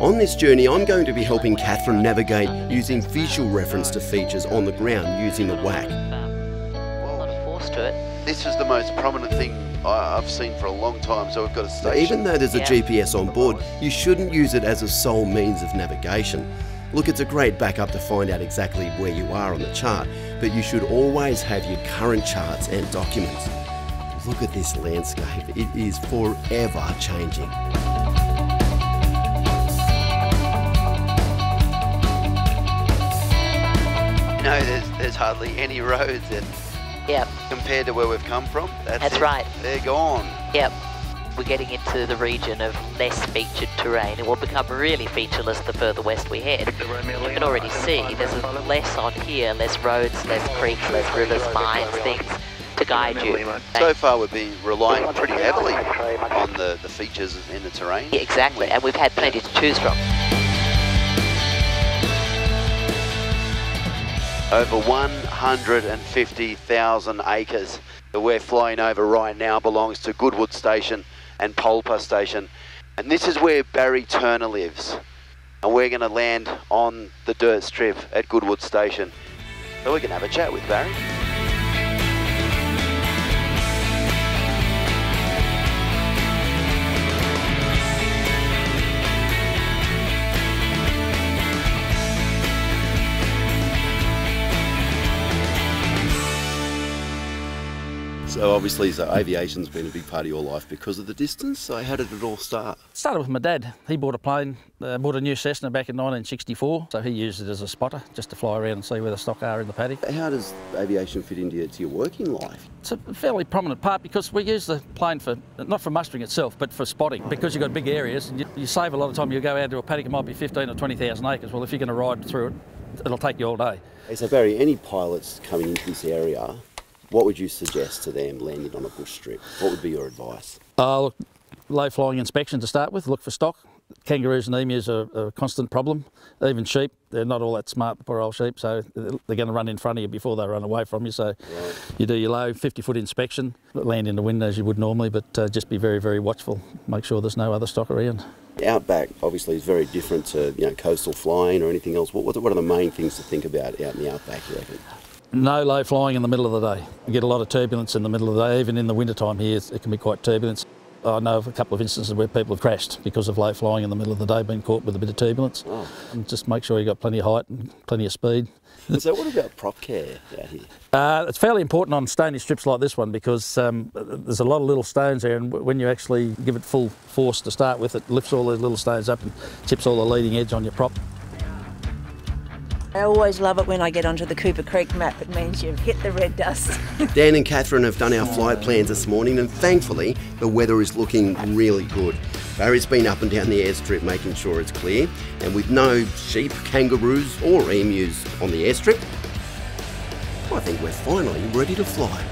On this journey, I'm going to be helping Catherine navigate using visual reference to features on the ground using the WAC. A lot of force to it. This is the most prominent thing I've seen for a long time, so we've got a station. Even though there's a GPS on board, you shouldn't use it as a sole means of navigation. Look, it's a great backup to find out exactly where you are on the chart, but you should always have your current charts and documents. Look at this landscape, it is forever changing. You know, there's hardly any roads compared to where we've come from. That's right. They're gone. Yep. We're getting into the region of less featured terrain. It will become really featureless the further west we head. You can already see there's less on here, less roads, less creeks, less rivers, mines, things to guide you. So far we've been relying pretty heavily on the features in the terrain. Yeah, exactly, and we've had plenty to choose from. Over 150,000 acres that we're flying over right now belongs to Goodwood Station and Polpa Station. And this is where Barry Turner lives. And we're going to land on the dirt strip at Goodwood Station. So we're going to have a chat with Barry. So obviously, aviation's been a big part of your life because of the distance. So how did it all start? It started with my dad. He bought a plane, bought a new Cessna back in 1964. So he used it as a spotter, just to fly around and see where the stock are in the paddock. How does aviation fit into your working life? It's a fairly prominent part because we use the plane for, not for mustering itself, but for spotting. Because you've got big areas, and you save a lot of time. You go out to a paddock, it might be 15 or 20,000 acres. Well, if you're going to ride through it, it'll take you all day. Hey, so Barry, any pilots coming into this area, what would you suggest to them landing on a bush strip? What would be your advice? Look, low flying inspection to start with, look for stock. Kangaroos and emus are a constant problem. Even sheep, they're not all that smart, poor old sheep, so they're going to run in front of you before they run away from you. So you do your low 50-foot inspection, land in the wind as you would normally, but just be very, very watchful. Make sure there's no other stock around. Outback obviously is very different to coastal flying or anything else. What are the main things to think about out in the outback, you reckon? No low flying in the middle of the day. You get a lot of turbulence in the middle of the day. Even in the winter time here, it can be quite turbulent. I know of a couple of instances where people have crashed because of low flying in the middle of the day, been caught with a bit of turbulence. Oh. And just make sure you've got plenty of height and plenty of speed. So what about prop care out here? It's fairly important on stony strips like this one because there's a lot of little stones there, and when you actually give it full force to start with, it lifts all those little stones up and tips all the leading edge on your prop. I always love it when I get onto the Cooper Creek map. It means you've hit the red dust. Dan and Catherine have done our flight plans this morning, and thankfully the weather is looking really good. Barry's been up and down the airstrip making sure it's clear, and with no sheep, kangaroos or emus on the airstrip, I think we're finally ready to fly.